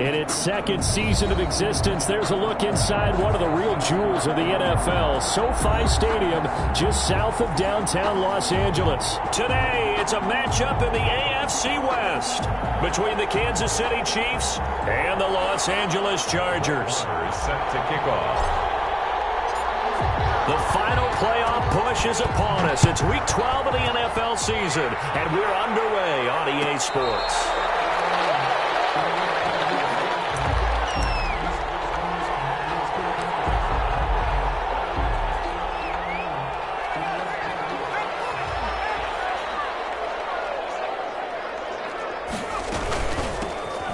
In its second season of existence, there's a look inside one of the real jewels of the NFL, SoFi Stadium, just south of downtown Los Angeles. Today, it's a matchup in the AFC West between the Kansas City Chiefs and the Los Angeles Chargers. Set to kick off. The final playoff push is upon us. It's Week 12 of the NFL season, and we're underway on EA Sports.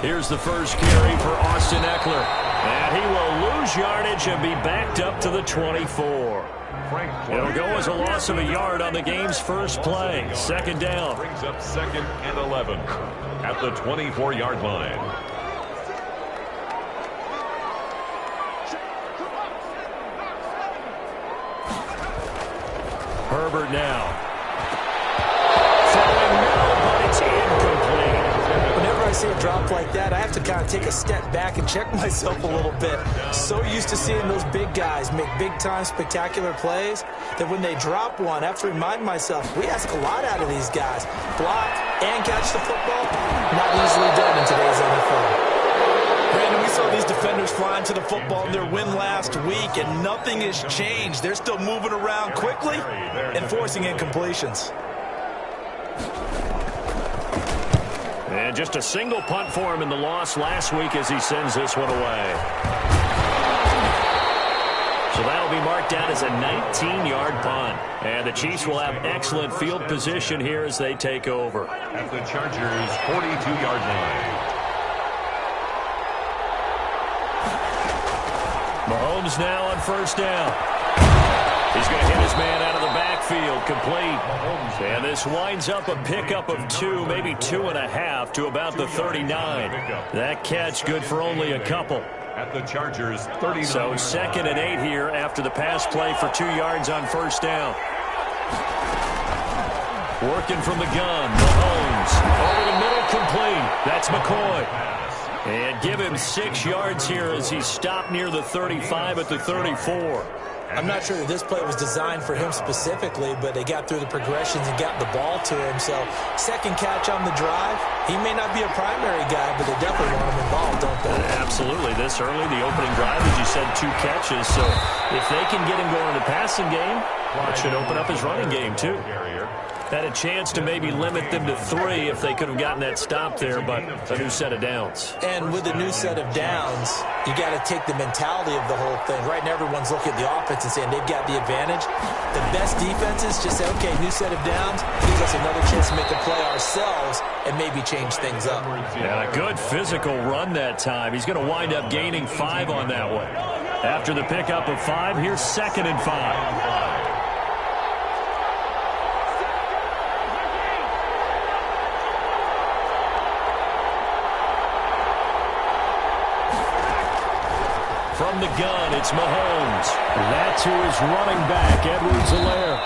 Here's the first carry for Austin Eckler. And he will lose yardage and be backed up to the 24. It'll go as a loss of a yard on the game's first play. Second down. Brings up 2nd and 11 at the 24-yard line. Herbert now. Throwing middle, but it's incomplete. Whenever I see a drop like that, I have to kind of take a step back and check myself a little bit. So used to seeing those big guys make big-time spectacular plays that when they drop one, I have to remind myself, we ask a lot out of these guys. Block and catch the football, not easily done in today's NFL. Brandon, we saw these defenders flying to the football in their win last week, and nothing has changed. They're still moving around quickly and forcing incompletions. And just a single punt for him in the loss last week as he sends this one away. So that'll be marked down as a 19-yard punt. And the Chiefs will have excellent field position here as they take over. At the Chargers' 42-yard line. Mahomes now on first down. He's going to hit his man out of the backfield, complete. And this winds up a pickup of 2, maybe 2.5 to about the 39. That catch good for only a couple. At the Chargers' 39. So 2nd and 8 here after the pass play for 2 yards on first down. Working from the gun, Mahomes. Over the middle, complete. That's McCoy. And give him 6 yards here as he's stopped near the 35 at the 34. I'm not sure that this play was designed for him specifically, but they got through the progressions and got the ball to him. So, second catch on the drive. He may not be a primary guy, but they definitely want him involved, don't they? Absolutely. This early, the opening drive, as you said, 2 catches. So, if they can get him going in the passing game, it should open up his running game, too. Had a chance to maybe limit them to 3 if they could have gotten that stop there, but a new set of downs. And with a new set of downs, you got to take the mentality of the whole thing. Right now, everyone's looking at the offense and saying they've got the advantage. The best defenses just say, okay, new set of downs, gives us another chance to make a play ourselves and maybe change things up. And a good physical run that time. He's going to wind up gaining 5 on that one. After the pickup of 5, here's 2nd and 5. From the gun, it's Mahomes. That's who is running back, Edwards-Helaire.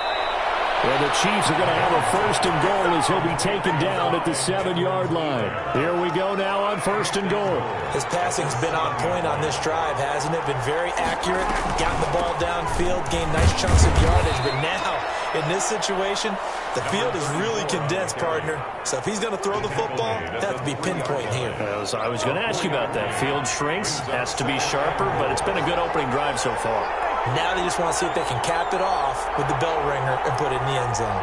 And the Chiefs are going to have a 1st and goal as he'll be taken down at the 7-yard line. Here we go now on 1st and goal. His passing's been on point on this drive, hasn't it? Been very accurate, gotten the ball downfield, gained nice chunks of yardage. But now, in this situation, the field is really condensed, partner. So if he's going to throw the football, that has to be pinpoint here. I was going to ask you about that. Field shrinks, has to be sharper, but it's been a good opening drive so far. Now they just want to see if they can cap it off with the bell ringer and put it in the end zone.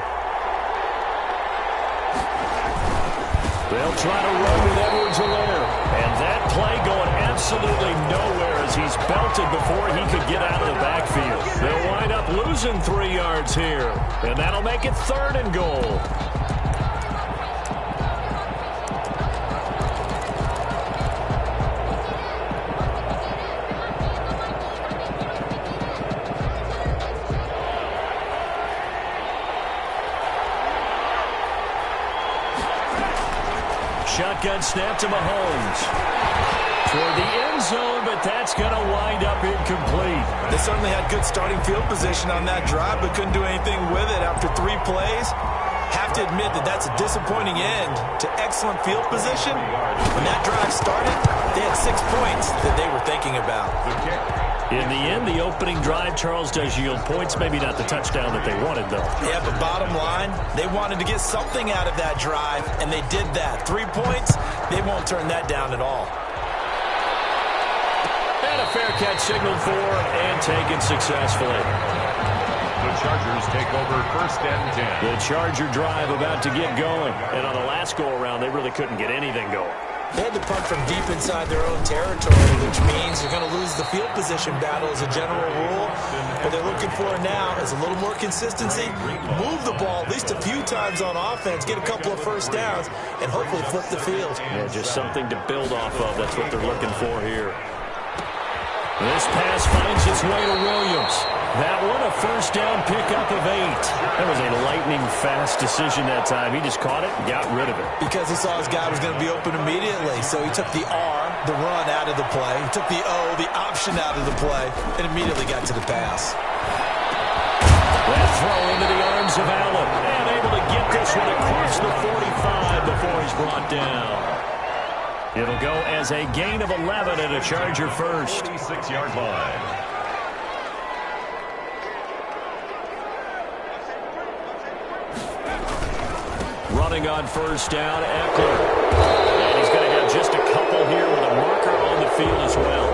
They'll try to run with Edwards-Helaire. And that play going absolutely nowhere as he's belted before he could get out of the backfield. They'll wind up losing 3 yards here. And that'll make it 3rd and goal. Shotgun snap to Mahomes. Toward the end zone, but that's going to wind up incomplete. They certainly had good starting field position on that drive, but couldn't do anything with it after 3 plays. Have to admit that that's a disappointing end to excellent field position. When that drive started, they had 6 points that they were thinking about. In the end, the opening drive, Charles, does yield points. Maybe not the touchdown that they wanted, though. Yeah, but bottom line, they wanted to get something out of that drive, and they did that. 3 points, they won't turn that down at all. And a fair catch signaled for and taken successfully. The Chargers take over 1st and 10. The Charger drive about to get going. And on the last go-around, they really couldn't get anything going. They had to punt from deep inside their own territory, which means they're going to lose the field position battle as a general rule. What they're looking for now is a little more consistency, move the ball at least a few times on offense, get a couple of first downs, and hopefully flip the field. Yeah, just something to build off of. That's what they're looking for here. This pass finds its way to Williams. That one, a first down pickup of 8. That was a lightning-fast decision that time. He just caught it and got rid of it. Because he saw his guy was going to be open immediately. So he took the R, the run, out of the play. He took the O, the option, out of the play, and immediately got to the pass. That throw into the arms of Allen. And able to get this one across the 45 before he's brought down. It'll go as a gain of 11 and a Charger first. 46-yard line. Running on first down, Eckler. And he's going to have just a couple here with a marker on the field as well.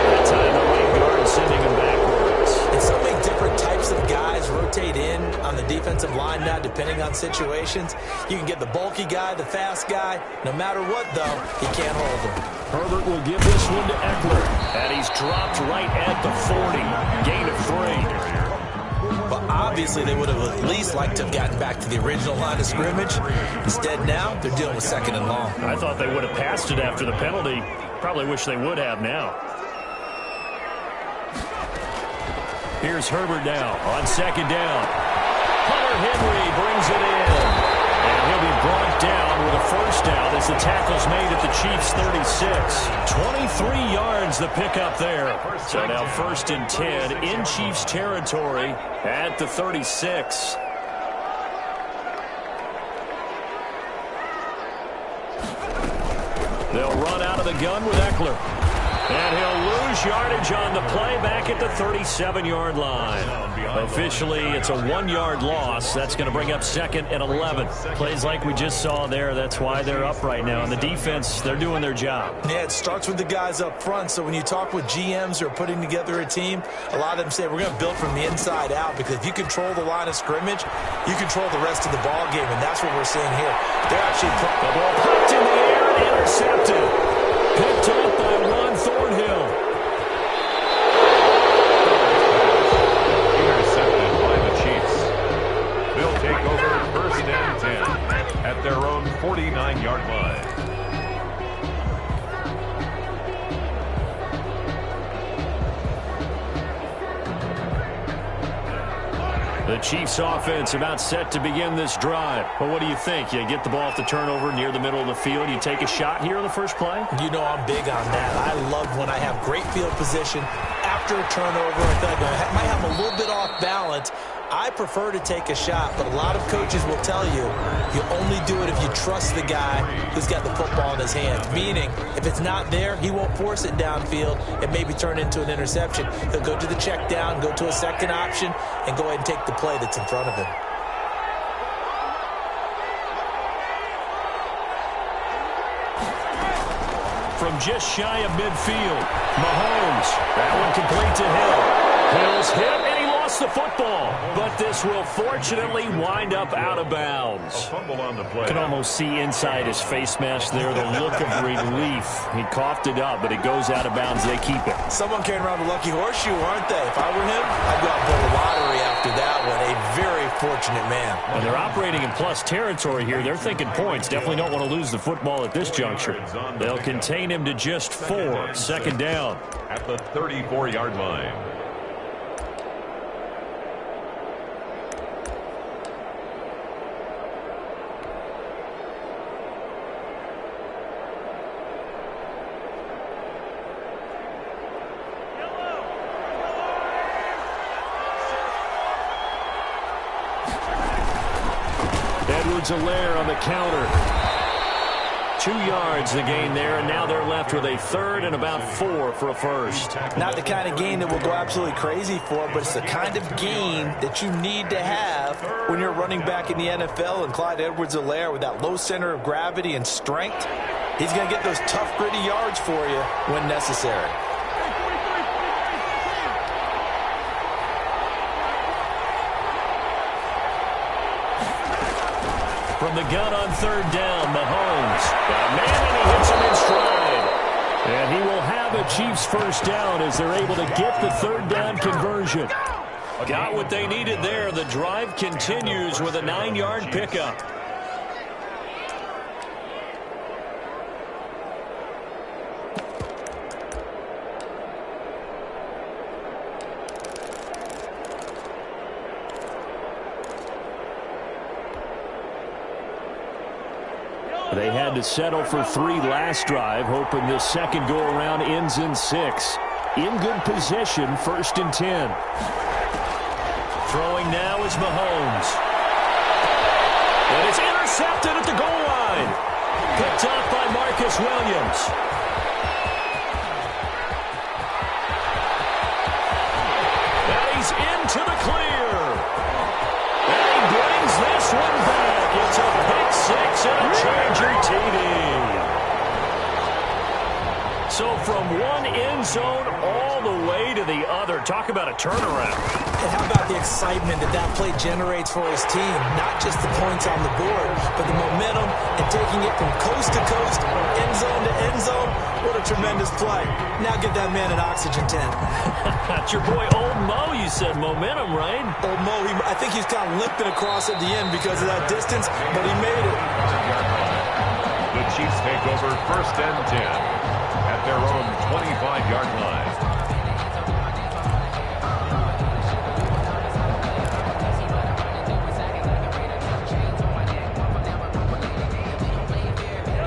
That time the right guard sending him backwards. And so many different types of guys rotate in on the defensive line now, depending on situations. You can get the bulky guy, the fast guy. No matter what, though, he can't hold him. Herbert will give this one to Eckler. And he's dropped right at the 40. Gain of 3. But obviously they would have at least liked to have gotten back to the original line of scrimmage. Instead now, they're dealing with 2nd and long. I thought they would have passed it after the penalty. Probably wish they would have now. Here's Herbert now on 2nd down. Hunter Henry brings it in. And he'll be brought down with a first down as the tackle's made at the Chiefs' 36. 23 yards the pickup there. So now 1st and 10 in Chiefs territory at the 36. They'll run out of the gun with Eckler. And he'll lose yardage on the play back at the 37-yard line. Officially, it's a 1-yard loss. That's going to bring up 2nd and 11. Plays like we just saw there. That's why they're up right now. And the defense, they're doing their job. Yeah, it starts with the guys up front. So when you talk with GMs who are putting together a team, a lot of them say we're going to build from the inside out, because if you control the line of scrimmage, you control the rest of the ball game, and that's what we're seeing here. They're actually the ball popped in the air and intercepted. Picked up by Ron Thornhill. Intercepted by the Chiefs. They'll take over 1st and 10 at their own 49-yard line. The Chiefs offense about set to begin this drive. But what do you think? You get the ball off the turnover near the middle of the field. You take a shot here on the first play? You know I'm big on that. I love when I have great field position after a turnover. I feel like I might have a little bit off balance. I prefer to take a shot, but a lot of coaches will tell you you only do it if you trust the guy who's got the football in his hands. Meaning, if it's not there, he won't force it downfield and maybe turn into an interception. He'll go to the check down, go to a second option, and go ahead and take the play that's in front of him. From just shy of midfield, Mahomes. That one complete to Hill. Hill's hit, and he lost the football. But this will fortunately wind up out of bounds. A fumble on the play. You can almost see inside his face mask there the look of relief. He coughed it up, but it goes out of bounds. They keep it. Someone carrying around the lucky horseshoe, aren't they? If I were him, I'd go out and pull the lottery after that one. A very fortunate man. And they're operating in plus territory here. They're thinking points. Definitely don't want to lose the football at this juncture. They'll contain him to just 4. 2nd down. At the 34-yard line. Edwards-Helaire on the counter. 2 yards the gain there, and now they're left with a third and about 4 for a first. Not the kind of gain that we'll go absolutely crazy for, but it's the kind of gain that you need to have when you're running back in the NFL. And Clyde Edwards-Helaire, with that low center of gravity and strength, he's going to get those tough, gritty yards for you when necessary. From the gun on third down, Mahomes. Got a man, and he hits him in stride. And he will have a Chiefs first down as they're able to get the third down conversion. Got what they needed there. The drive continues with a 9-yard pickup. They had to settle for 3 last drive, hoping this second go-around ends in 6. In good position, 1st and 10. Throwing now is Mahomes. And it's intercepted at the goal line. Picked up by Marcus Williams. And he's into the clear. And he brings this one back. It's a pick 6 and a Charger TD. So from one end zone all the way to the other. Talk about a turnaround. And how about the excitement that play generates for his team? Not just the points on the board, but the momentum and taking it from coast to coast, end zone to end zone. What a tremendous play. Now give that man an oxygen tent. That's your boy Old Mo, you said. Momentum, right? Old Mo, I think he's kind of limping across at the end because of that distance, but he made it. The Chiefs take over 1st and 10 at their own 25-yard line.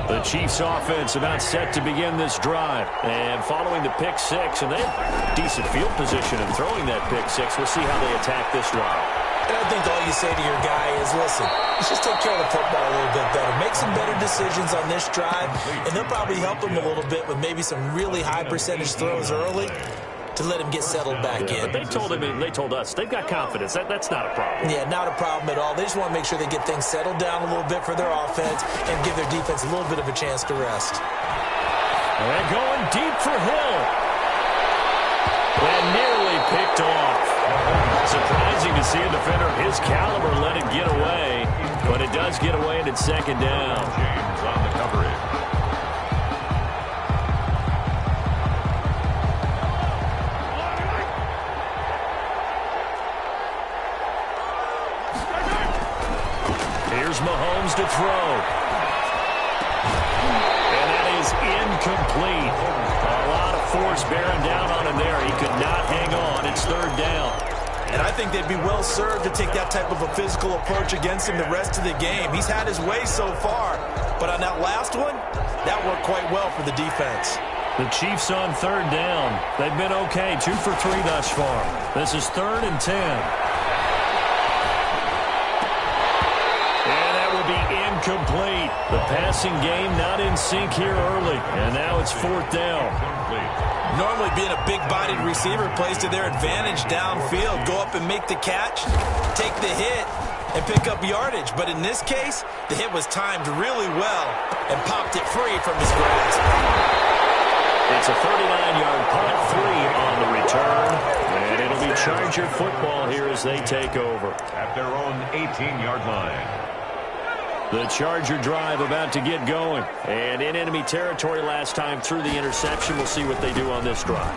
The Chiefs offense about set to begin this drive. And following the pick 6, and they have decent field position in throwing that pick 6. We'll see how they attack this drive. And I think all you say to your guy is, listen, let's just take care of the football a little bit better. Make some better decisions on this drive, and they'll probably help him a little bit with maybe some really high percentage throws early to let him get settled back in. But they told us they've got confidence. That's not a problem. Yeah, not a problem at all. They just want to make sure they get things settled down a little bit for their offense and give their defense a little bit of a chance to rest. They're going deep for Hill. And nearly picked off. Surprising to see a defender of his caliber let it get away. But it does get away, and it's 2nd down. James on the coverage. Here's Mahomes to throw. And that is incomplete. A lot of force bearing down on him there. He could not hang on. It's 3rd down. And I think they'd be well served to take that type of a physical approach against him the rest of the game. He's had his way so far, but on that last one, that worked quite well for the defense. The Chiefs on 3rd down. They've been okay, 2 for 3 thus far. This is 3rd and 10. Incomplete. The passing game not in sync here early. And now it's 4th down. Normally being a big-bodied receiver plays to their advantage downfield. Go up and make the catch, take the hit, and pick up yardage. But in this case, the hit was timed really well and popped it free from his grasp. It's a 39-yard punt, 3 on the return. And it'll be Charger football here as they take over. At their own 18-yard line. The Charger drive about to get going. And in enemy territory last time through the interception. We'll see what they do on this drive.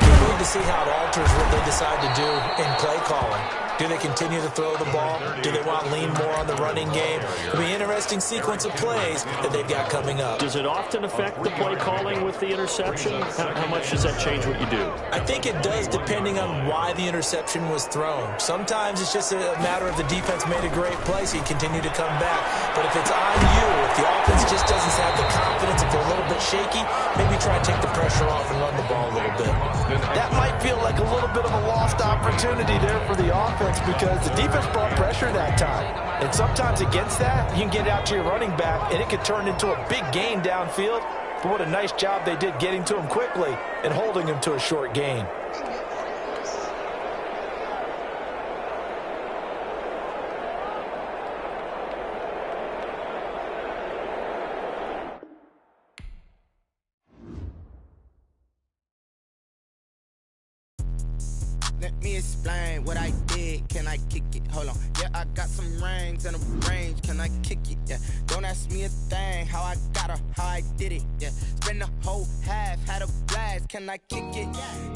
We'll need to see how it alters what they decide to do in play calling. Do they continue to throw the ball? Do they want to lean more on the running game? It'll be an interesting sequence of plays that they've got coming up. Does it often affect the play calling with the interception? How much does that change what you do? I think it does depending on why the interception was thrown. Sometimes it's just a matter of the defense made a great play, so you continue to come back. But if it's on you, if the offense just doesn't have the confidence, if they're a little bit shaky, maybe try and take the pressure off and run the ball a little bit. That might feel like a little bit of a lost opportunity there for the offense. difference because the defense brought pressure that time. And sometimes against that, you can get out to your running back, and it could turn into a big gain downfield. But what a nice job they did getting to him quickly and holding him to a short gain. Let me explain what I did. Can I kick it? Hold on. Yeah, I got some rings and a range. Can I kick it? Yeah. Don't ask me a thing. How I got her, how I did it. Yeah. Spend the whole half, had a blast. Can I kick it?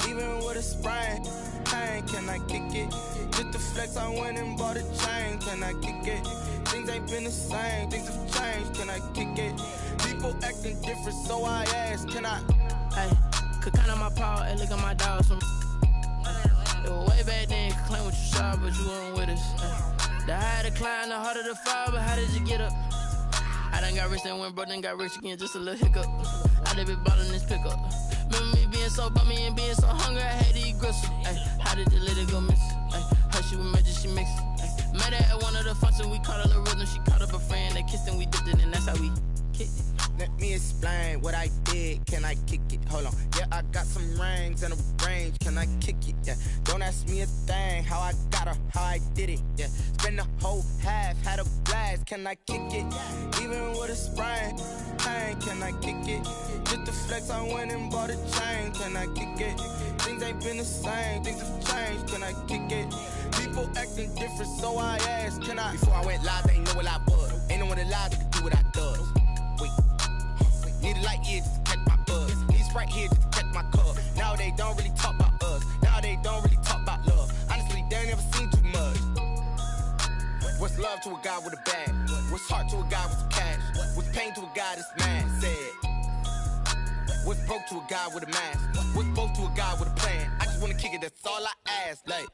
Even with a sprain. Pain, can I kick it? Just the flex, I went and bought a chain. Can I kick it? Things ain't been the same. Things have changed. Can I kick it? People acting different, so I ask. Can I? Hey, could count on my power and look at my dogs from. It was way back then, you could claim what you saw, but you weren't with us. The higher the climb, the harder the fall, but how did you get up? I done got rich, then went broke, then got rich again, just a little hiccup. I done been ballin' this pickup. Remember me being so bummy and being so hungry, I had to eat gristle. Ay, how did the lady go miss? Ay, her she was magic, she mixed. Met her at one of the functions, we caught a little rhythm, she caught up a friend, they kissed and we dipped it, and that's how we kicked it. Let me explain what I did. Can I kick it? Hold on. Yeah, I got some rings and a range. Can I kick it? Yeah. Don't ask me a thing. How I got her, how I did it. Yeah. Spend the whole half, had a blast. Can I kick it? Even with a sprain. Pain, can I kick it? Just the flex, I went and bought a chain. Can I kick it? Things ain't been the same. Things have changed. Can I kick it? People acting different, so I asked. Can I? Before I went live, they ain't know what I was. Ain't no one alive that could do what I does. Need a light year just to catch my buzz. Need Sprite here just to catch my cup. Now they don't really talk about us. Now they don't really talk about love. Honestly, they ain't never seen too much. What's love to a guy with a bag? What's heart to a guy with some cash? What's pain to a guy that's mad? Said. What's broke to a guy with a mask? What's both to a guy with a plan? I just wanna kick it, that's all I ask. Like,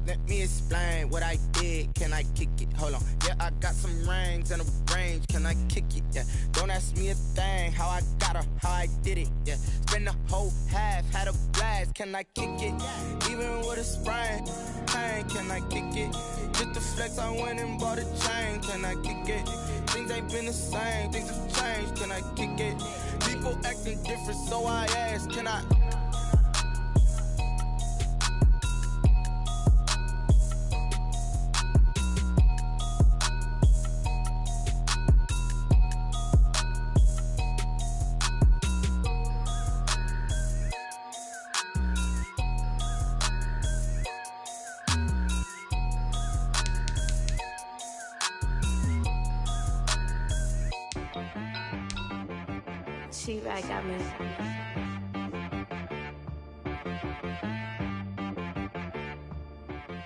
let me explain what I did. Can I kick it? Hold on. Yeah, I got some rings and a range. Can I kick it? Yeah. Don't ask me a thing. How I got her, how I did it. Yeah. Spend the whole half, had a blast. Can I kick it? Even with a sprain. Pain, can I kick it? Just the flex, I went and bought a chain. Can I kick it? Things ain't been the same. Things have changed. Can I kick it? People acting different, so I ask. Can I? T-Rag got me.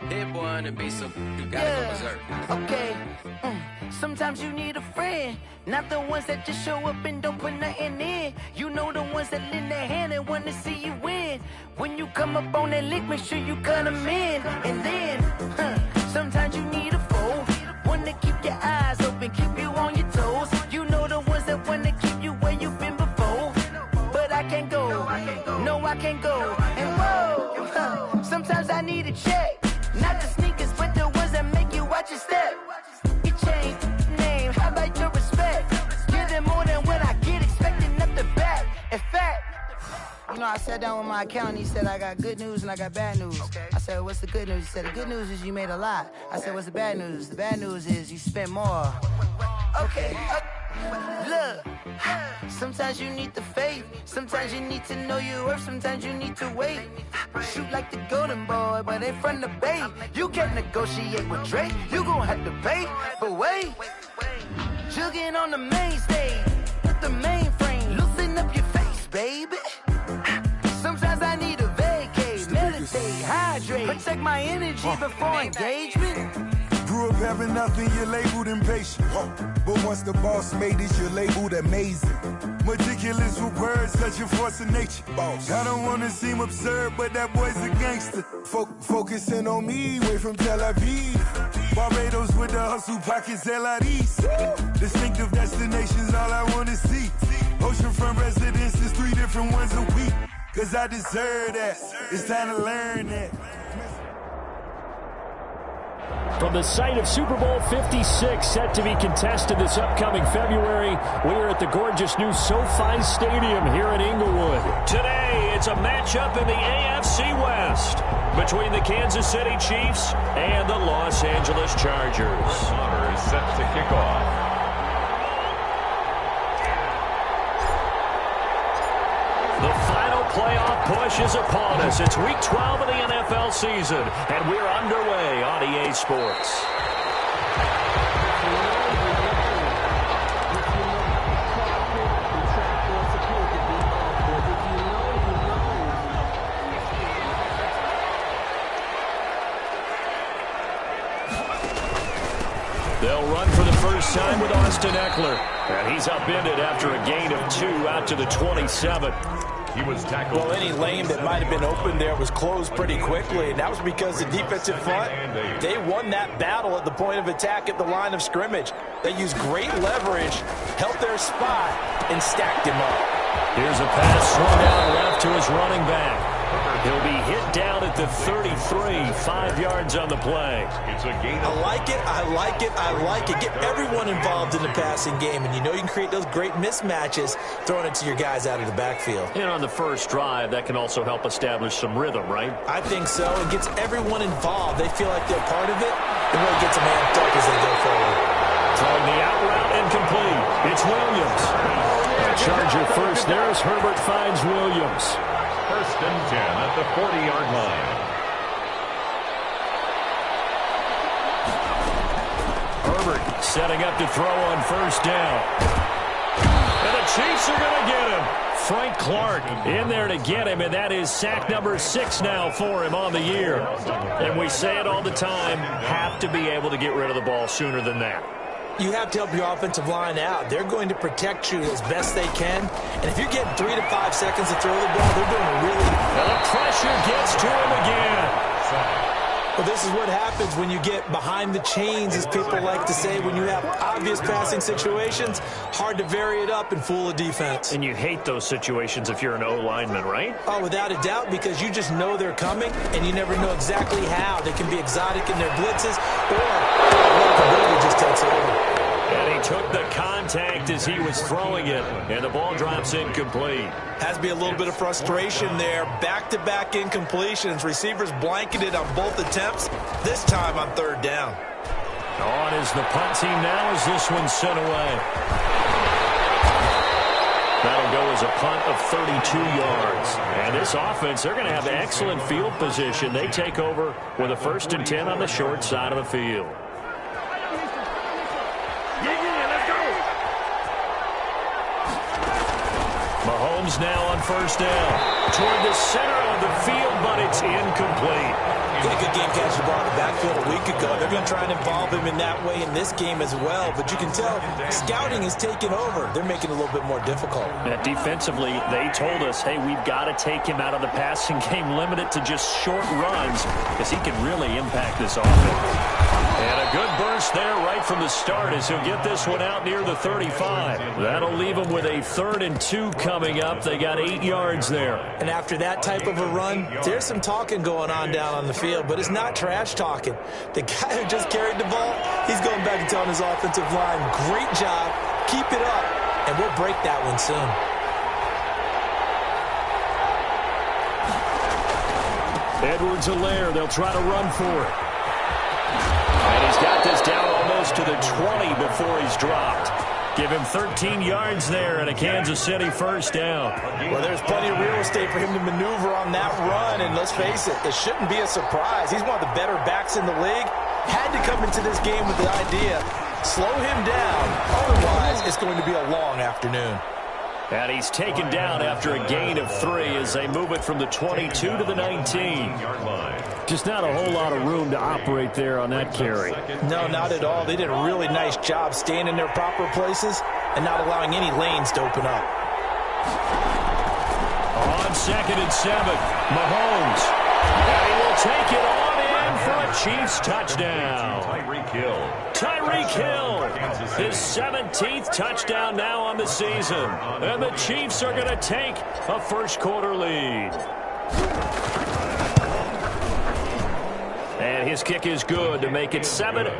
Dead boy on the beat, so you gotta go berserk. Okay. Sometimes you need a friend, not the ones that just show up and don't put nothing in. You know the ones that lend their hand and want to see you win. When you come up on that lick, make sure you cut them in. And then, sometimes you need a foe, one to keep your eyes open, keep you on your toes. You know the ones that want to keep you where you've been before. But I can't go, no I can't go. And whoa, sometimes I need a check. Not the sneakers, but the ones that make you watch your step. You change name, how about your respect? Give them more than what I get, expecting up the back. In fact, you know, I sat down with my accountant, he said I got good news and I got bad news. I said, what's the good news? He said, the good news is you made a lot. I said, what's the bad news? The bad news is you spent more. Okay, look, sometimes you need the faith, sometimes you need to know your worth, sometimes you need to wait. Shoot like the golden boy, but in front of the bay. You can't negotiate with Drake, you gon' have to pay. But wait, jugging on the main stage, with the mainframe, loosen up your face, baby. Sometimes I need a vacate, meditate, hydrate, protect my energy before engagement. Grew up having nothing, you're labeled impatient. But once the boss made it, you're labeled amazing. Meticulous with words, such a force of nature. I don't wanna seem absurd, but that boy's a gangster. Focusing on me, way from Tel Aviv. Barbados with the hustle pockets, LIDs. Distinctive destinations, all I wanna see. Oceanfront residences, 3 different ones a week. Cause I deserve that, it's time to learn that. From the site of Super Bowl 56, set to be contested this upcoming February, we are at the gorgeous new SoFi Stadium here in Inglewood. Today, it's a matchup in the AFC West between the Kansas City Chiefs and the Los Angeles Chargers. Honor is set to kick off. The final playoff push is upon us. It's Week 12 of the NFL season, and we're underway on EA Sports. They'll run for the first time with Austin Eckler, and he's upended after a gain of 2 out to the 27. He was tackled. Well, any lane that might have been open there was closed pretty quickly, and that was because the defensive front, they won that battle at the point of attack at the line of scrimmage. They used great leverage, held their spot, and stacked him up. Here's a pass swung out left to his running back. He'll be hit down at the 33, 5 yards on the play. It's a gain. I like it, I like it, I like it. Get everyone involved in the passing game, and you know you can create those great mismatches throwing it to your guys out of the backfield. And on the first drive, that can also help establish some rhythm, right? I think so. It gets everyone involved. They feel like they're part of it. It really gets them amped up as they go forward. Throwing the out route incomplete. It's Williams. Charger first there as Herbert finds Williams. First and 10 at the 40-yard line. Herbert setting up to throw on first down. And the Chiefs are going to get him. Frank Clark in there to get him, and that is sack number 6 now for him on the year. And we say it all the time, have to be able to get rid of the ball sooner than that. You have to help your offensive line out. They're going to protect you as best they can. And if you're getting 3 to 5 seconds to throw the ball, they're doing a really... And the pressure gets to him again. Well, this is what happens when you get behind the chains, as people like to say. When you have obvious passing situations, hard to vary it up and fool a defense. And you hate those situations if you're an O-lineman, right? Oh, without a doubt, because you just know they're coming, and you never know exactly how. They can be exotic in their blitzes, or their just takes over. And he took the contact as he was throwing it, and the ball drops incomplete. Has to be a little bit of frustration there. Back-to-back incompletions. Receivers blanketed on both attempts, this time on third down. On is the punt team now as this one's sent away. That'll go as a punt of 32 yards. And this offense, they're going to have excellent field position. They take over with a 1st and 10 on the short side of the field. Mahomes now on first down. Toward the center of the field, but it's incomplete. He had a good game catching the ball in the backfield a week ago. They're going to try and involve him in that way in this game as well. But you can tell scouting is taking over. They're making it a little bit more difficult. And defensively, they told us, hey, we've got to take him out of the passing game, limit it to just short runs, because he can really impact this offense. And a good burst there right from the start as he'll get this one out near the 35. That'll leave him with a 3rd and 2 coming up. They got 8 yards there. And after that type of a run, there's some talking going on down on the field, but it's not trash talking. The guy who just carried the ball, he's going back and telling his offensive line, great job, keep it up, and we'll break that one soon. Edwards-Helaire, they'll try to run for it. And he's got this down almost to the 20 before he's dropped. Give him 13 yards there and a Kansas City first down. Well, there's plenty of real estate for him to maneuver on that run, and let's face it, it shouldn't be a surprise. He's one of the better backs in the league. Had to come into this game with the idea, slow him down, otherwise it's going to be a long afternoon. And he's taken down after a gain of 3 as they move it from the 22 to the 19. Just not a whole lot of room to operate there on that carry. No, not at all. They did a really nice job staying in their proper places and not allowing any lanes to open up. On 2nd and 7, Mahomes. And he will take it on in for a Chiefs touchdown. Tyreek Hill, his 17th touchdown now on the season. And the Chiefs are going to take a first quarter lead. And his kick is good to make it 7-0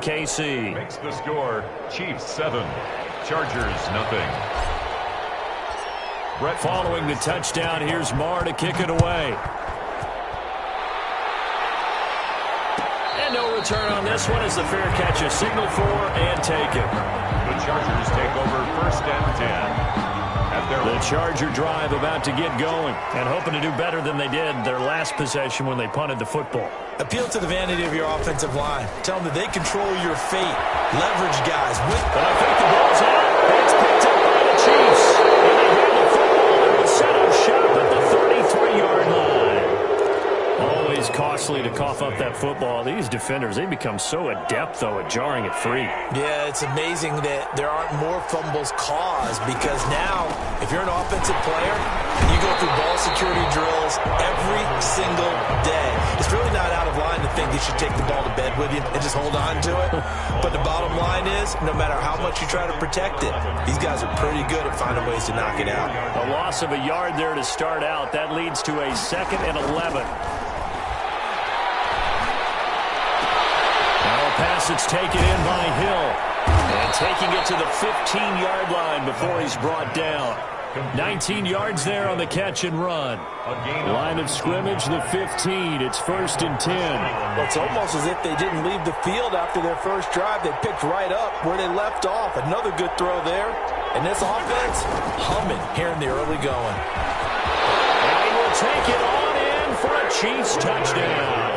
KC. Makes the score Chiefs 7, Chargers 0. Brett following the touchdown. Here's Marr to kick it away. And no return on this one as the fair catch is signaled for and taken. The Chargers take over 1st and 10. The Charger drive about to get going and hoping to do better than they did their last possession when they punted the football. Appeal to the vanity of your offensive line. Tell them that they control your fate. Leverage guys. But I think the ball's out. It's picked up by the Chiefs. And they have the football and would set up shop at the 33-yard line. Always costly to cough up that football. These defenders, they become so adept, though, at jarring it free. Yeah, it's amazing that there aren't more fumbles caused because now, if you're an offensive player, you go through ball security drills every single day. It's really not out of line to think you should take the ball to bed with you and just hold on to it. But the bottom line is, no matter how much you try to protect it, these guys are pretty good at finding ways to knock it out. A loss of a yard there to start out. That leads to a 2nd and 11. Pass, it's taken in by Hill. And taking it to the 15-yard line before he's brought down. 19 yards there on the catch and run. Line of scrimmage, the 15. It's 1st and 10. Well, it's almost as if they didn't leave the field after their first drive. They picked right up where they left off. Another good throw there. And this offense, humming here in the early going. And he will take it on in for a Chiefs touchdown.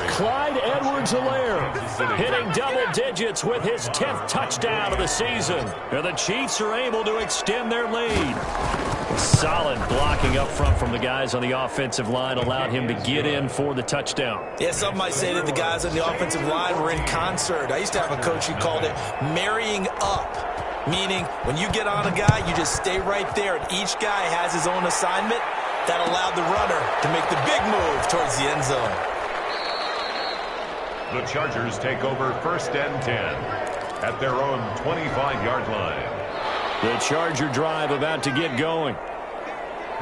Clyde Edwards-Helaire hitting double digits with his 10th touchdown of the season. And the Chiefs are able to extend their lead. Solid blocking up front from the guys on the offensive line allowed him to get in for the touchdown. Yeah, some might say that the guys on the offensive line were in concert. I used to have a coach who called it marrying up, meaning when you get on a guy, you just stay right there, and each guy has his own assignment. That allowed the runner to make the big move towards the end zone. The Chargers take over 1st and 10 at their own 25-yard line. The Charger drive about to get going.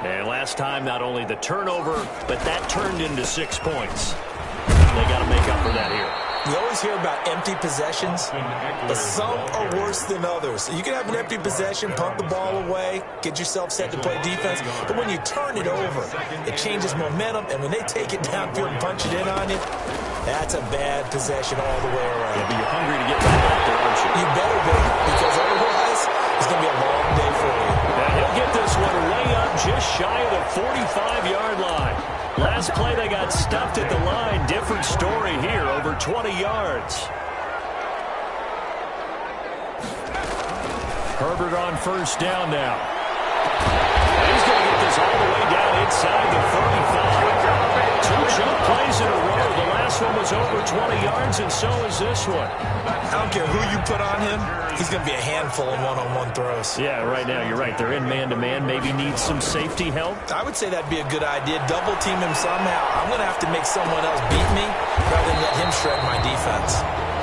And last time, not only the turnover, but that turned into 6 points. They got to make up for that here. You always hear about empty possessions, but some are worse than others. You can have an empty possession, punt the ball away, get yourself set to play defense, but when you turn it over, it changes momentum, and when they take it downfield and punch it in on you, that's a bad possession all the way around. Yeah, but you're hungry to get back out there, aren't you? You better be, because otherwise, it's going to be a long day for you. Now he'll get this one way up just shy of the 45-yard line. Last play, they got stuffed at the line. Different story here, over 20 yards. Herbert on 1st down now. He's going to get this all the way down inside the 35. 2 jump plays in a row. The last one was over 20 yards, and so is this one. I don't care who you put on him. He's going to be a handful in one-on-one throws. Yeah, right now, you're right. They're in man-to-man. Maybe need some safety help. I would say that'd be a good idea. Double team him somehow. I'm going to have to make someone else beat me rather than let him shred my defense.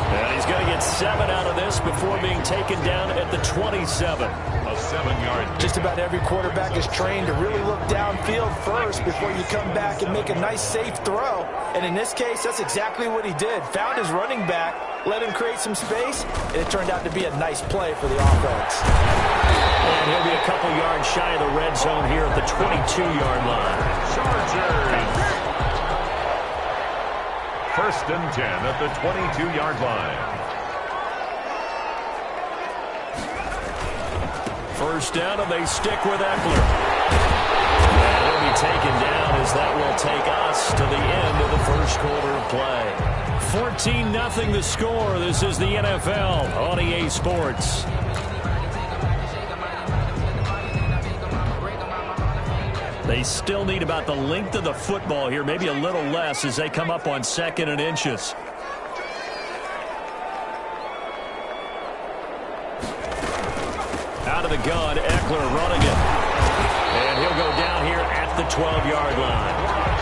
And he's going to get 7 out of this before being taken down at the 27. A 7-yard. Just about every quarterback is trained to really look downfield first before you come back and make a nice, safe throw. And in this case, that's exactly what he did. Found his running back, let him create some space, and it turned out to be a nice play for the offense. And he'll be a couple yards shy of the red zone here at the 22-yard line. Chargers. 1st and 10 at the 22-yard line. 1st down, and they stick with Eckler. And he'll be taken down as that will take us to the end of the 1st quarter of play. 14-0 the score. This is the NFL on EA Sports. They still need about the length of the football here, maybe a little less as they come up on 2nd and inches. Out of the gun, Eckler running it. And he'll go down here at the 12-yard line.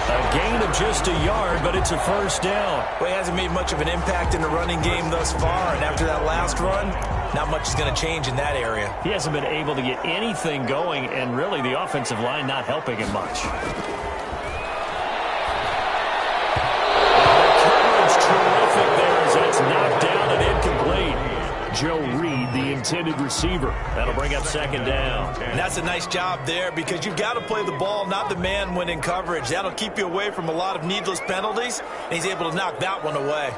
A gain of just a yard, but it's a 1st down. Well, he hasn't made much of an impact in the running game thus far, and after that last run, not much is going to change in that area. He hasn't been able to get anything going, and really the offensive line not helping him much. Joe Reed, the intended receiver. That'll bring up second down. And that's a nice job there because you've got to play the ball, not the man when in coverage. That'll keep you away from a lot of needless penalties, and he's able to knock that one away.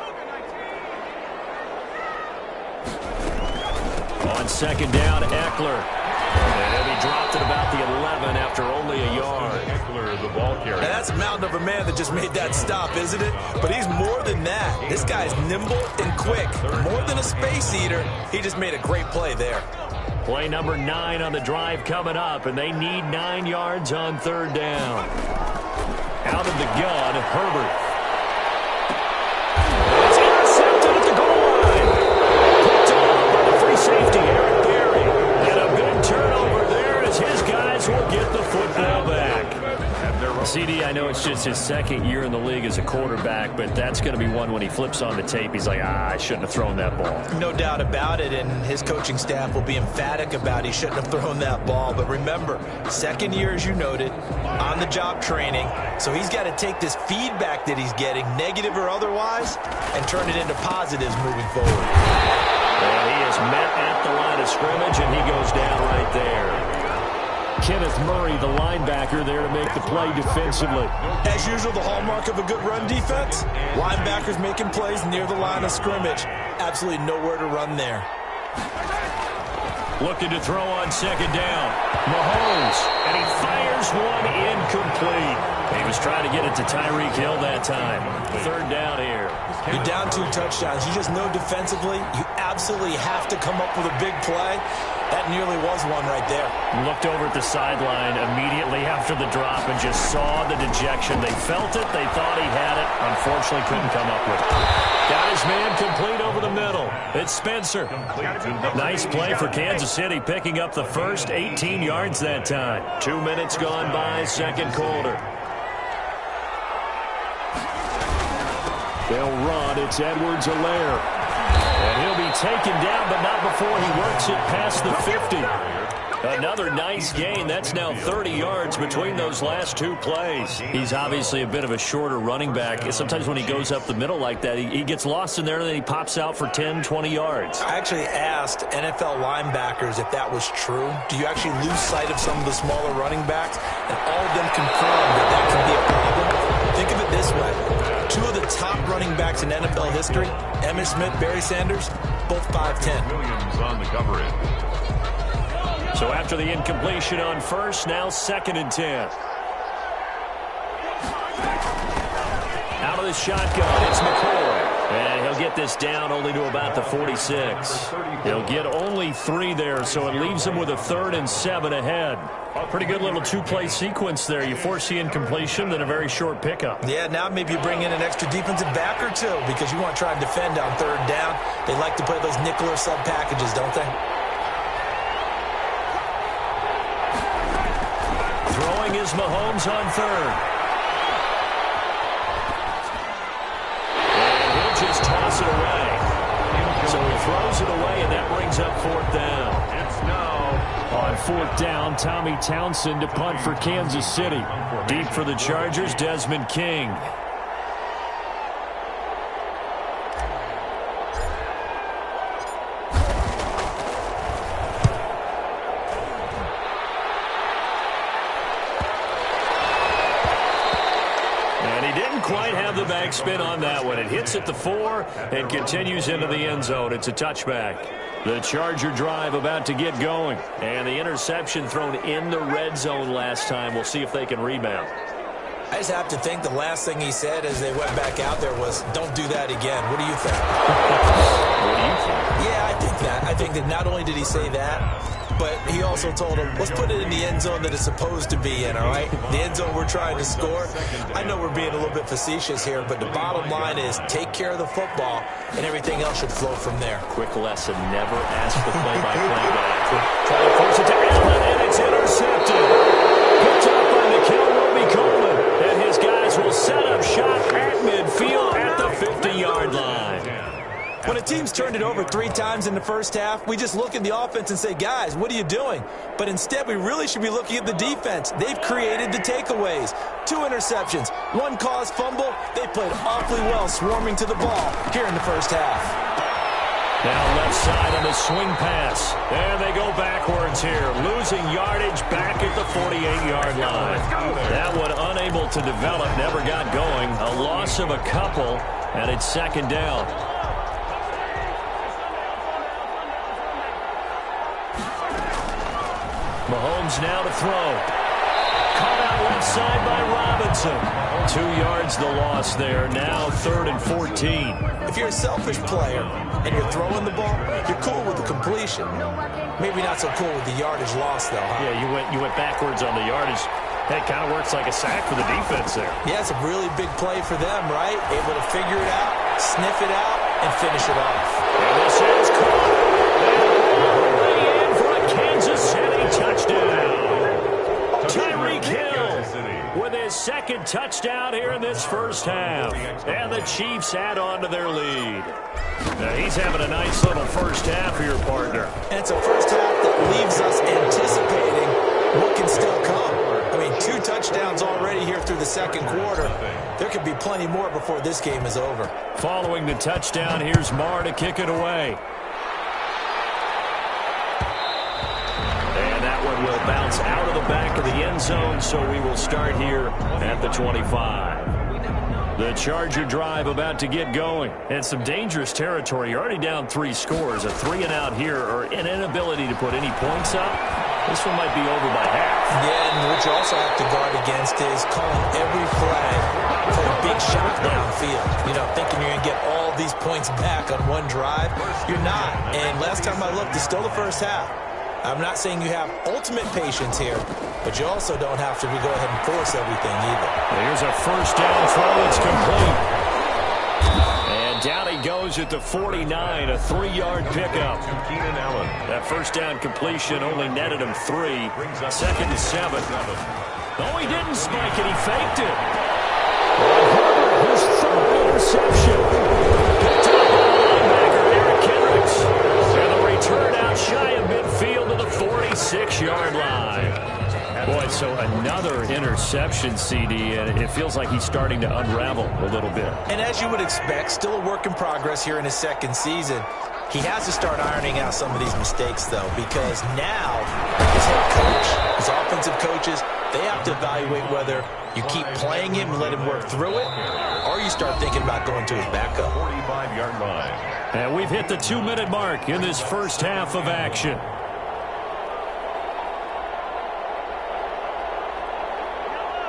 On second down, Eckler. And he'll be dropped at about the 11 after only a yard. Eckler, the ball carrier. Now that's a mountain of a man that just made that stop, isn't it? But he's more than that. This guy's nimble and quick. More than a space eater, he just made a great play there. Play number 9 on the drive coming up, and they need 9 yards on third down. Out of the gun, Herbert. It's intercepted at the goal line. Picked off by the free safety, Eric Berry. And a big turnover there as his guys will get the football back. CD, I know it's just his second year in the league as a quarterback, but that's going to be one when he flips on the tape. He's like, I shouldn't have thrown that ball. No doubt about it, and his coaching staff will be emphatic about he shouldn't have thrown that ball. But remember, second year, as you noted, on-the-job training, so he's got to take this feedback that he's getting, negative or otherwise, and turn it into positives moving forward. And he is met at the line of scrimmage, and he goes down right there. Kenneth Murray, the linebacker, there to make the play defensively. As usual, the hallmark of a good run defense, linebackers making plays near the line of scrimmage. Absolutely nowhere to run there. Looking to throw on second down. Mahomes, and he fires one incomplete. He was trying to get it to Tyreek Hill that time. Third down here. You're down 2 touchdowns. You just know defensively you absolutely have to come up with a big play. That nearly was one right there. Looked over at the sideline immediately after the drop and just saw the dejection. They felt it. They thought he had it. Unfortunately, couldn't come up with it. Got his man complete over the middle. It's Spencer. Nice play for Kansas City, picking up the first 18 yards that time. 2 minutes gone by, second quarter. They'll run. It's Edwards-Helaire. And he'll be taken down, but not before he works it past the 50. Another nice gain. That's now 30 yards between those last 2 plays. He's obviously a bit of a shorter running back. Sometimes when he goes up the middle like that, he gets lost in there, and then he pops out for 10, 20 yards. I actually asked NFL linebackers if that was true. Do you actually lose sight of some of the smaller running backs? And all of them confirmed that that can be a problem. Think of it this way. 2 of the top running backs in NFL history, Emmitt Smith, Barry Sanders, both 5'10". Williams on the coverage. So after the incompletion on first, now second and 10. Out of the shotgun, it's McCoy. And he'll get this down only to about the 46. He'll get only 3 there, so it leaves him with a 3rd and 7 ahead. A pretty good little 2-play sequence there. You force the incompletion, then a very short pickup. Yeah, now maybe you bring in an extra defensive back or 2 because you want to try and defend on 3rd down. They like to play those nickel or sub packages, don't they? Throwing is Mahomes on 3rd. Just toss it away. So he throws it away, and that brings up 4th down. It's now on 4th down. Tommy Townsend to punt for Kansas City. Deep for the Chargers, Desmond King. Quite have the backspin on that one. It hits at the 4 and continues into the end zone. It's a touchback. The Charger drive about to get going. And the interception thrown in the red zone last time. We'll see if they can rebound. I just have to think the last thing he said as they went back out there was, don't do that again. What do you think? What do you think? Yeah, I think that. I think that not only did he say that, but he also told him, let's put it in the end zone that it's supposed to be in, all right? The end zone we're trying to score. I know we're being a little bit facetious here, but the bottom line is take care of the football, and everything else should flow from there. Quick lesson, never ask the play-by-play guy. Try to force it to Allen, and it's intercepted. Picked up by Nikhil Coleman, and his guys will set up shop at midfield at the 50-yard line. When a team's turned it over 3 times in the first half, we just look at the offense and say, guys, what are you doing? But instead, we really should be looking at the defense. They've created the takeaways. 2 interceptions, 1 caused fumble. They played awfully well swarming to the ball here in the first half. Now left side on the swing pass. And they go backwards here, losing yardage back at the 48-yard line. That one unable to develop, never got going. A loss of a couple, and it's second down. Mahomes now to throw. Caught out left side by Robinson. 2 yards the loss there. Now 3rd and 14. If you're a selfish player and you're throwing the ball, you're cool with the completion. Maybe not so cool with the yardage loss, though, huh? Yeah, you went backwards on the yardage. That kind of works like a sack for the defense there. Yeah, it's a really big play for them, right? Able to figure it out, sniff it out, and finish it off. And this is caught. And way in for a Kansas City touchdown. Tyreek Hill with his second touchdown here in this first half. And the Chiefs add on to their lead. Now he's having a nice little first half here, partner. And it's a first half that leaves us anticipating what can still come. I mean, 2 touchdowns already here through the second quarter. There could be plenty more before this game is over. Following the touchdown, here's Marr to kick it away. Will bounce out of the back of the end zone, so we will start here at the 25. The Charger drive about to get going. And some dangerous territory. You're already down 3 scores. A 3-and-out here, or an inability to put any points up. This one might be over by half. Yeah, and what you also have to guard against is calling every flag for a big shot downfield. You know, thinking you're going to get all these points back on one drive. You're not. And last time I looked, it's still the first half. I'm not saying you have ultimate patience here, but you also don't have to go ahead and force everything either. Here's a first down throw. It's complete. And down he goes at the 49, a 3-yard pickup. That first down completion only netted him 3. 2nd and 7. No, he didn't spike it. He faked it. Herbert, his 3rd interception. Picked up by linebacker Eric Kendricks. And the return out shy of midfield to the 46-yard line. Boy, so another interception, CD, and it feels like he's starting to unravel a little bit. And as you would expect, still a work in progress here in his second season. He has to start ironing out some of these mistakes, though, because now his head coach, his offensive coaches, they have to evaluate whether you keep playing him and let him work through it, or you start thinking about going to his backup. 45-yard line. And we've hit the 2-minute mark in this first half of action.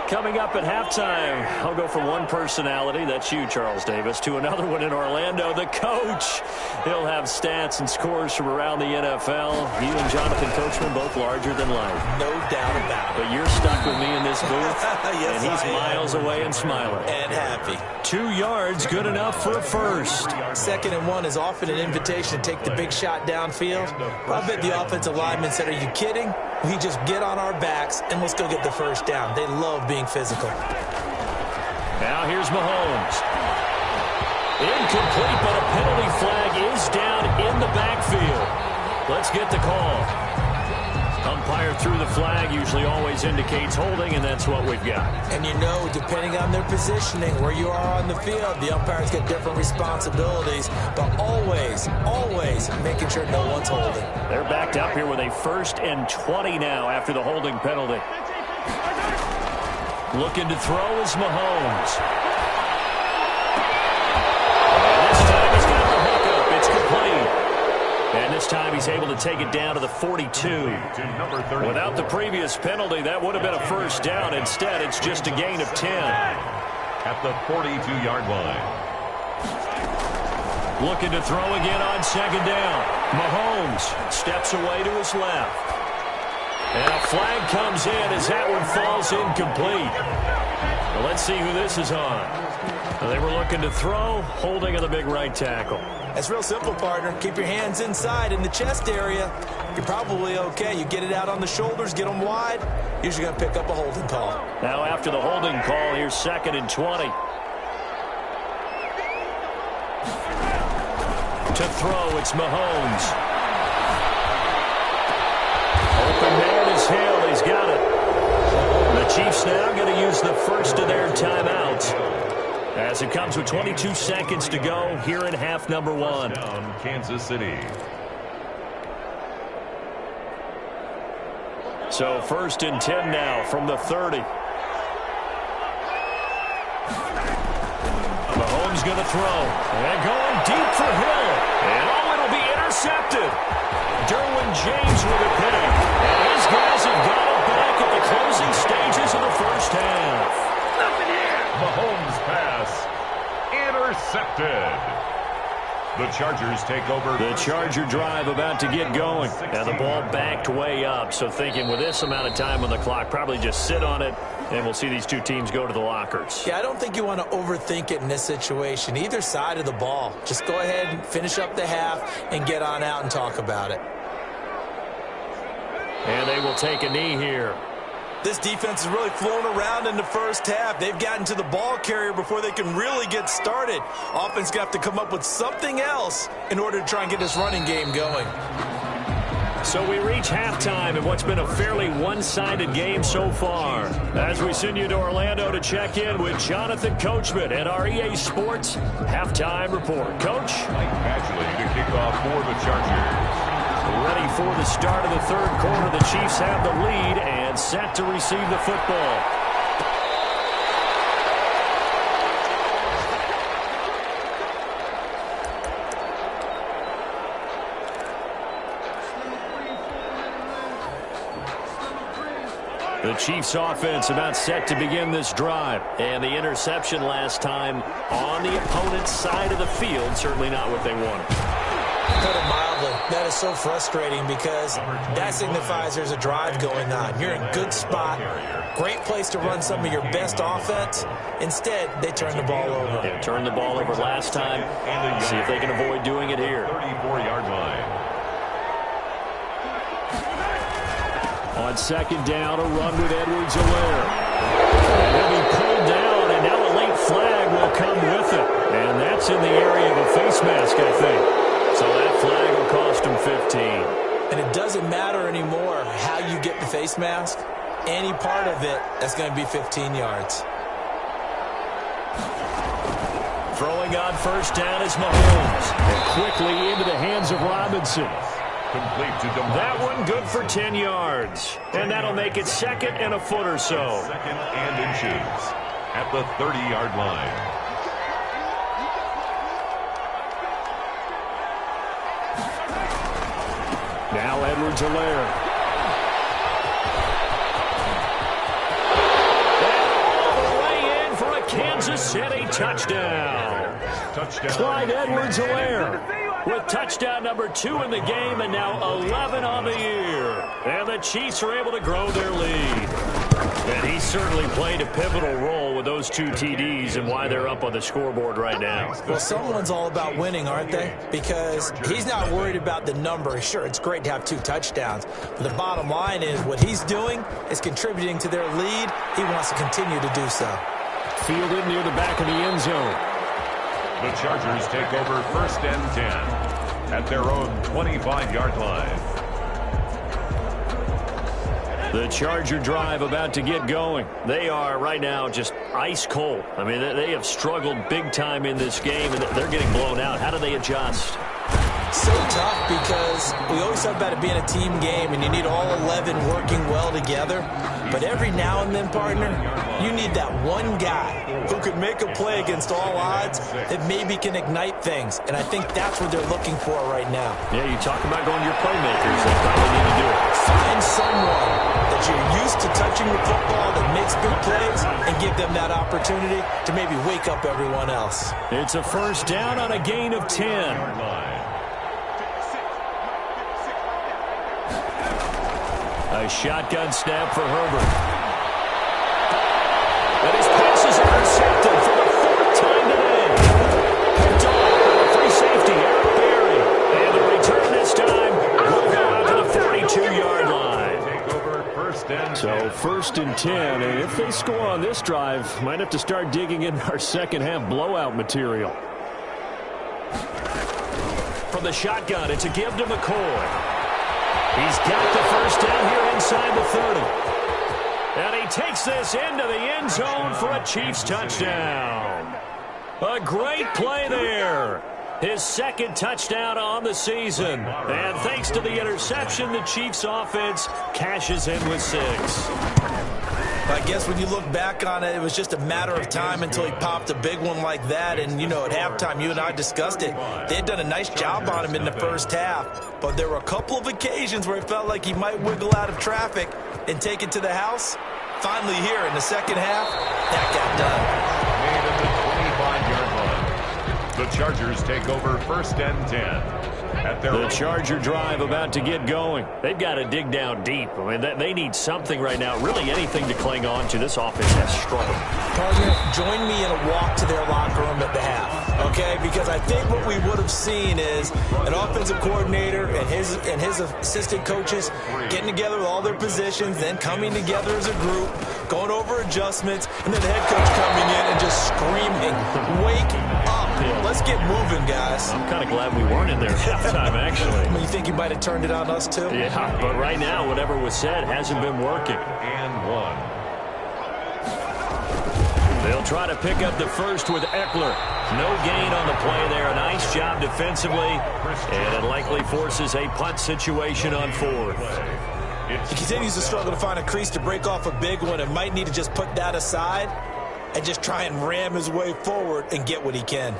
Coming up at halftime, I'll go from one personality, that's you, Charles Davis, to another one in Orlando, the coach. He'll have stats and scores from around the NFL. You and Jonathan Coachman both larger than life. No doubt about it. But you're stuck with me in this booth, yes, and he's miles away and smiling. And happy. 2 yards, good enough for a first. 2nd and 1 is often an invitation to take the big shot downfield. I bet the offensive lineman said, are you kidding? We just get on our backs and let's go get the first down. They love being physical. Now here's Mahomes. Incomplete, but a penalty flag is down in the backfield. Let's get the call. Umpire threw the flag, usually always indicates holding, and that's what we've got. And you know, depending on their positioning, where you are on the field, the umpires get different responsibilities, but always making sure no one's holding. They're backed up here with a 1st and 20 now after the holding penalty. Looking to throw is Mahomes. And this time he's got the hookup. It's complete. And this time he's able to take it down to the 42. Without the previous penalty, that would have been a first down. Instead, it's just a gain of 10. At the 42-yard line. Looking to throw again on 2nd down. Mahomes steps away to his left. And a flag comes in as that one falls incomplete. Well, let's see who this is on. Well, they were looking to throw, holding on the big right tackle. That's real simple, partner. Keep your hands inside in the chest area. You're probably okay. You get it out on the shoulders, get them wide. Usually going to pick up a holding call. Now after the holding call, here's 2nd and 20. To throw, it's Mahomes. Open man is Hill. He's got it. The Chiefs now going to use the first of their timeouts. as it comes with 22 seconds to go here in half number 1. Down, Kansas City. So 1st and 10 now from the 30. Mahomes going to throw. And going deep for Hill. And it'll be intercepted. Derwin James with a pick. And his guys have got it back at the closing stages of the first half. Mahomes pass intercepted. The Chargers take over. The Charger drive about to get going. Now the ball backed way up, so thinking with this amount of time on the clock, probably just sit on it, and we'll see these two teams go to the lockers. Yeah, I don't think you want to overthink it in this situation. Either side of the ball. Just go ahead and finish up the half and get on out and talk about it. And they will take a knee here. This defense is really flown around in the first half. They've gotten to the ball carrier before they can really get started. Offense got to come up with something else in order to try and get this running game going. So we reach halftime in what's been a fairly one-sided game so far. As we send you to Orlando to check in with Jonathan Coachman at our EA Sports Halftime Report. Coach? Mike Badgley to kick off for the Chargers. Ready for the start of the third quarter. The Chiefs have the lead and set to receive the football. The Chiefs offense about set to begin this drive. And the interception last time on the opponent's side of the field. Certainly not what they wanted. Put it mildly, that is so frustrating because that signifies there's a drive going on. You're in a good spot, great place to run some of your best offense. Instead, they turn the ball over. Yeah, turned the ball over last time. See if they can avoid doing it here. 34-yard line. On second down, a run with Edwards-Helaire. And he'll be pulled down, and now a late flag will come with it. And that's in the area of a face mask, I think. So that flag will cost him 15. And it doesn't matter anymore how you get the face mask. Any part of it, that's going to be 15 yards. Throwing on first down is Mahomes. And quickly into the hands of Robinson. Complete to that one good for 10 yards. And that'll make it 2nd and a foot or so. 2nd and inches at the 30-yard line. Now Edwards-Helaire. All the way in for a Kansas City touchdown. Clyde Edwards-Helaire with touchdown number 2 in the game and now 11 on the year. And the Chiefs are able to grow their lead. And he certainly played a pivotal role with those 2 TDs and why they're up on the scoreboard right now. Well, someone's all about winning, aren't they? Because he's not worried about the number. Sure, it's great to have 2 touchdowns. But the bottom line is what he's doing is contributing to their lead. He wants to continue to do so. Fielded near the back of the end zone. The Chargers take over 1st and 10 at their own 25-yard line. The Charger drive about to get going. They are right now just ice cold. I mean, they have struggled big time in this game, and they're getting blown out. How do they adjust? So tough because we always talk about it being a team game, and you need all 11 working well together. But every now and then, partner, you need that one guy who could make a play against all odds that maybe can ignite things. And I think that's what they're looking for right now. Yeah, you talk about going to your playmakers. They probably need to do it. Find someone that you're used to touching the football that makes big plays and give them that opportunity to maybe wake up everyone else. It's a first down on a gain of 10. A shotgun snap for Herbert. And his pass is intercepted for the 4th time today. Picked off by the free safety, Eric Berry. And the return this time will go out to the 42-yard line. Take over 1st and 10. So 1st and 10, and if they score on this drive, might have to start digging in our second half blowout material. From the shotgun, it's a give to McCoy. He's got the first down here inside the 30. And he takes this into the end zone for a Chiefs touchdown. A great play there. His second touchdown on the season. And thanks to the interception, the Chiefs offense cashes in with 6. I guess when you look back on it, it was just a matter of time until he popped a big one like that. And, you know, at halftime, you and I discussed it. They had done a nice job on him in the first half. But there were a couple of occasions where it felt like he might wiggle out of traffic and take it to the house. Finally here in the second half, that got done. The Chargers take over 1st and 10. The Charger drive about to get going. They've got to dig down deep. I mean, they need something right now, really anything to cling on to. This offense has struggled. Partner, join me in a walk to their locker room at the half, okay? Because I think what we would have seen is an offensive coordinator and his assistant coaches getting together with all their positions, then coming together as a group, going over adjustments, and then the head coach coming in and just screaming, "Wake up. Let's get moving, guys." I'm kind of glad we weren't in there at halftime, actually. I mean, you think he might have turned it on us, too? Yeah, but right now, whatever was said hasn't been working. And 1. They'll try to pick up the first with Eckler. No gain on the play there. A nice job defensively, and it likely forces a punt situation on 4th. He continues to struggle to find a crease to break off a big one and might need to just put that aside and just try and ram his way forward and get what he can.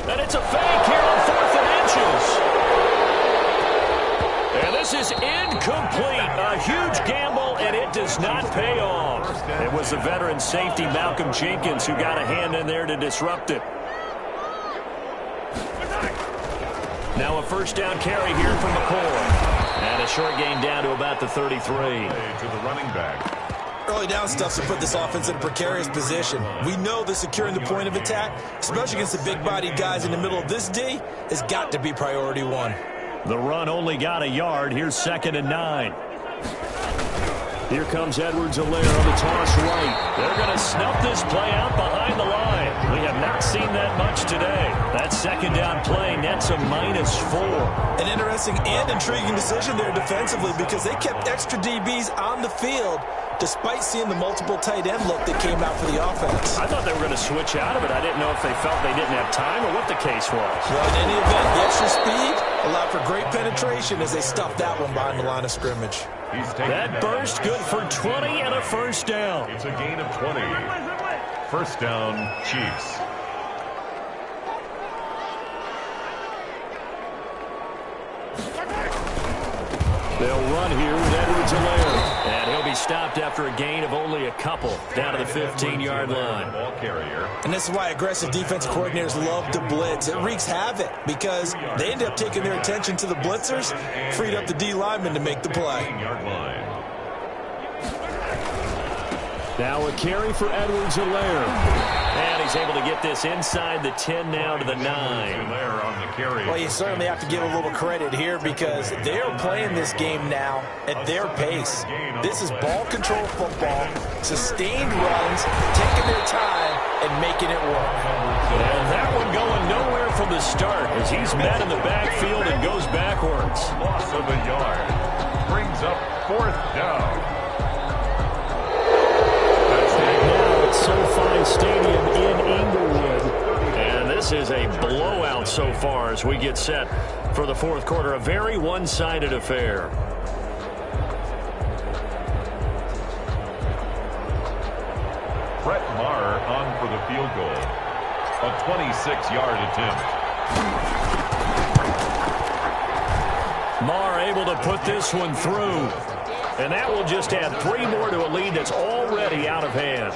And it's a fake here on 4th and inches. And this is incomplete. A huge gamble, and it does not pay off. It was the veteran safety, Malcolm Jenkins, who got a hand in there to disrupt it. Now a 1st down carry here from McCoy. And a short gain down to about the 33. To the running back. Early down stuff to put this offense in a precarious position. We know that securing the point of attack, especially against the big-bodied guys in the middle of this D, has got to be priority 1. The run only got a yard. Here's 2nd and 9. Here comes Edwards-Helaire on the toss right. They're going to snuff this play out behind the line. We have not seen that much today. That 2nd down play nets a -4. An interesting and intriguing decision there defensively because they kept extra DBs on the field despite seeing the multiple tight end look that came out for the offense. I thought they were going to switch out of it. I didn't know if they felt they didn't have time or what the case was. Well, in any event, the extra speed allowed for great penetration as they stuffed that one behind the line of scrimmage. That burst good for 20 and a 1st down. It's a gain of 20. 1st down, Chiefs. They'll run here with Edwards-Helaire. And he'll be stopped after a gain of only a couple down to the 15-yard line. Ball carrier. And this is why aggressive defensive coordinators love to blitz. It wreaks havoc because they end up taking their attention to the blitzers, freed up the D linemen to make the play. 15-yard line. Now a carry for Edwards-Helaire. And he's able to get this inside the 10 now to the 9. On the carry. Well, you certainly have to give a little credit here because they're playing this game now at their pace. This is ball control football, sustained runs, taking their time and making it work. And that one going nowhere from the start as he's met in the backfield and goes backwards. Loss of a yard. Brings up 4th down. SoFi Stadium in Inglewood. And this is a blowout so far as we get set for the 4th quarter. A very one-sided affair. Brett Maher on for the field goal. A 26-yard attempt. Maher able to put this one through. And that will just add 3 more to a lead that's already out of hand.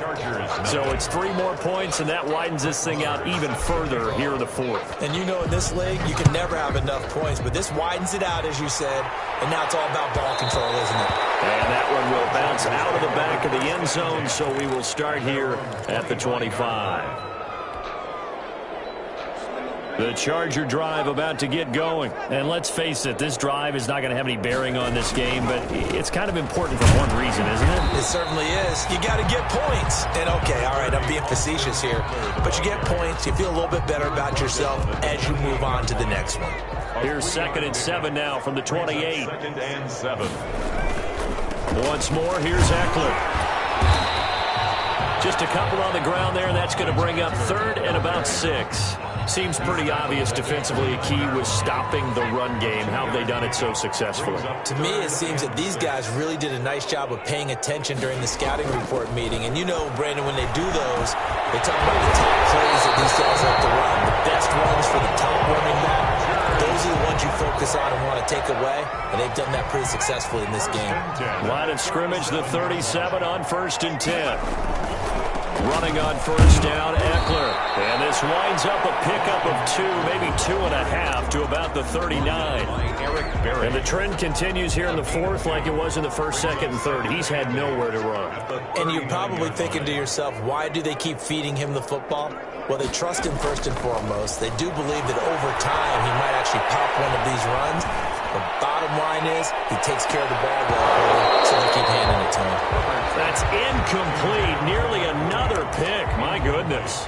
So it's 3 more points, and that widens this thing out even further here in the 4th. And you know in this league, you can never have enough points, but this widens it out, as you said, and now it's all about ball control, isn't it? And that one will bounce out of the back of the end zone, so we will start here at the 25. The Charger drive about to get going. And let's face it, this drive is not going to have any bearing on this game, but it's kind of important for one reason, isn't it? It certainly is. You got to get points. And okay, all right, I'm being facetious here, but you get points, you feel a little bit better about yourself as you move on to the next one. Here's 2nd and 7 now from the 28. 2nd and 7. Once more, here's Eckler. Just a couple on the ground there, and that's going to bring up 3rd and about 6. Seems pretty obvious defensively a key was stopping the run game. How have they done it so successfully? To me, it seems that these guys really did a nice job of paying attention during the scouting report meeting. And you know, Brandon, when they do those, they talk about the top plays that these guys like to run. The best runs for the top running back. Those are the ones you focus on and want to take away. And they've done that pretty successfully in this game. Line of scrimmage, the 37 on 1st and 10. Running on 1st down, Eckler. And this winds up a pickup of 2, maybe 2.5 to about the 39. And the trend continues here in the 4th like it was in the 1st, 2nd, and 3rd. He's had nowhere to run. And you're probably thinking to yourself, why do they keep feeding him the football? Well, they trust him first and foremost. They do believe that over time he might actually pop one of these runs. The bottom line is he takes care of the ball well, so they keep handing it to him. That's incomplete. Nearly another pick. My goodness.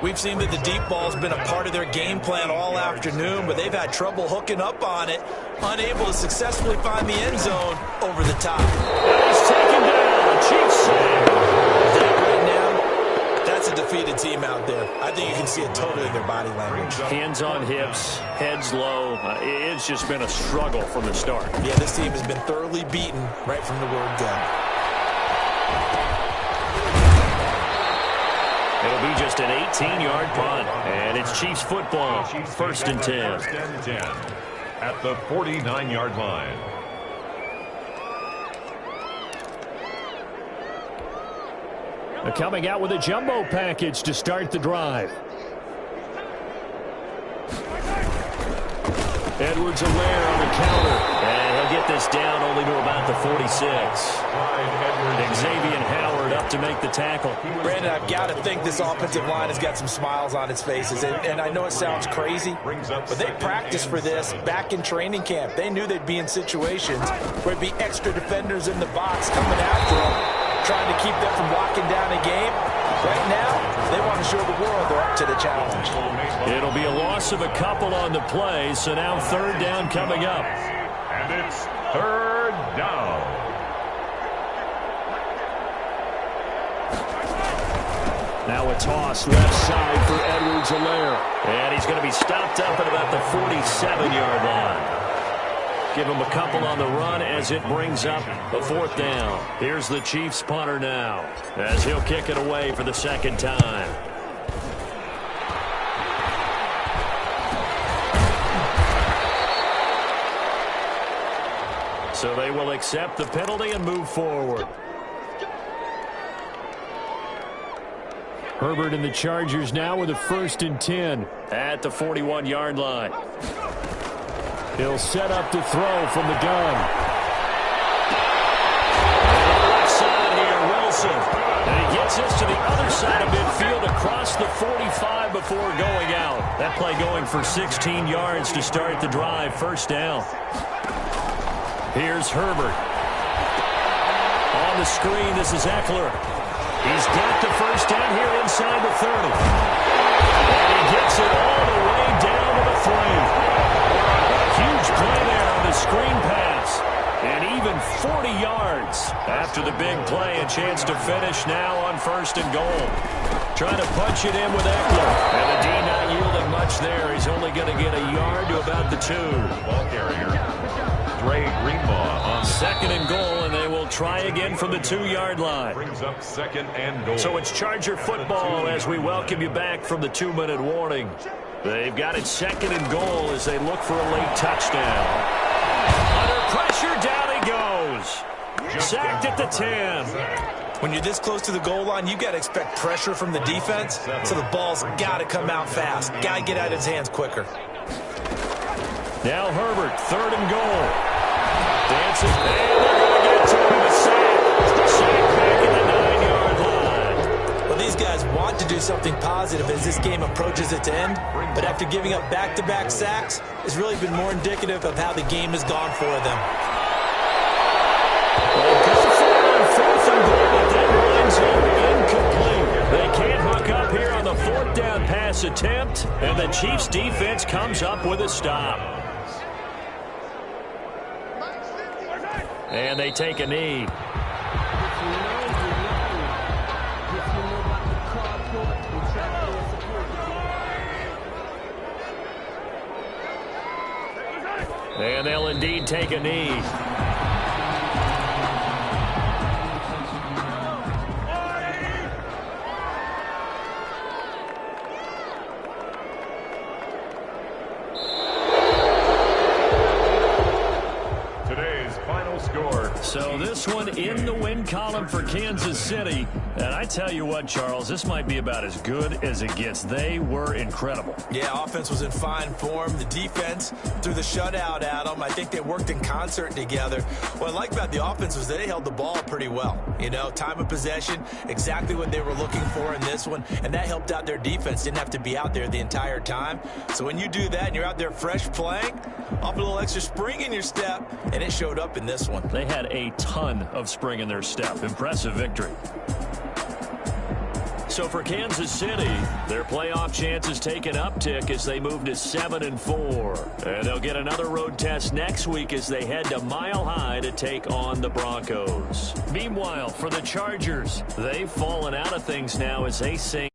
We've seen that the deep ball's been a part of their game plan all afternoon, but they've had trouble hooking up on it, unable to successfully find the end zone over the top. He's taken down. Chiefs sack. Right now, that's a defeated team out there. I think you can see it totally in their body language. Hands on hips, heads low. It's just been a struggle from the start. Yeah, this team has been thoroughly beaten right from the word go. It'll be just an 18-yard punt, and it's Chiefs football, 1st and 10. 1st and 10 at the 49-yard line. They're coming out with a jumbo package to start the drive. Edwards-Helaire on the counter, and he'll get this down only to about the 46. Xavier Howard up to make the tackle. Brandon, I've got to think this offensive line has got some smiles on its faces. And I know it sounds crazy, but they practiced for this back in training camp. They knew they'd be in situations where there'd be extra defenders in the box coming after them, trying to keep them from locking down a game. Right now, they want to show the world they're up to the challenge. It'll be a loss of a couple on the play, so now 3rd down coming up. And it's 3rd down. Now a toss left side for Edwards-Helaire. And he's going to be stopped up at about the 47-yard line. Give him a couple on the run as it brings up a 4th down. Here's the Chiefs punter now as he'll kick it away for the 2nd time. So they will accept the penalty and move forward. Herbert and the Chargers now with a 1st and 10 at the 41-yard line. He'll set up to throw from the gun. On the left side here, Wilson. And he gets this to the other side of midfield across the 45 before going out. That play going for 16 yards to start the drive. 1st down. Here's Herbert. On the screen, this is Eckler. He's got the 1st down here inside the 30. And he gets it all the way down to the 3. Huge play there on the screen pass. And even 40 yards after the big play. A chance to finish now on 1st and goal. Trying to punch it in with Eckler. And the D not yielding much there. He's only going to get a yard to about the 2. Ball carrier, Dre Greenlaw on 2nd and goal, and they will try again from the 2-yard line. Brings up 2nd and goal. So it's Charger football as we welcome you back from the 2-minute warning. They've got it 2nd and goal as they look for a late touchdown. Under pressure, down he goes. Sacked at the 10. When you're this close to the goal line, you've got to expect pressure from the defense, so the ball's got to come out fast. Got to get out of his hands quicker. Now Herbert, 3rd and goal. Dancing, and they're going to get to him. A sack. Sack back at the 9-yard line. Well, these guys want to do something positive as this game approaches its end, but after giving up back-to-back sacks, it's really been more indicative of how the game has gone for them. They can't hook up here on the fourth down pass attempt, and the Chiefs defense comes up with a stop. And they take a knee. And they'll indeed take a knee. So this one in the win column for Kansas City. And I tell you what, Charles, this might be about as good as it gets. They were incredible. Yeah, offense was in fine form. The defense threw the shutout at them. I think they worked in concert together. What I like about the offense was they held the ball pretty well. You know, time of possession, exactly what they were looking for in this one. And that helped out their defense. Didn't have to be out there the entire time. So when you do that and you're out there fresh playing, off a little extra spring in your step, and it showed up in this one. They had a ton of spring in their step. Impressive victory. So for Kansas City, their playoff chances take an uptick as they move to 7-4. And they'll get another road test next week as they head to Mile High to take on the Broncos. Meanwhile, for the Chargers, they've fallen out of things now as they sink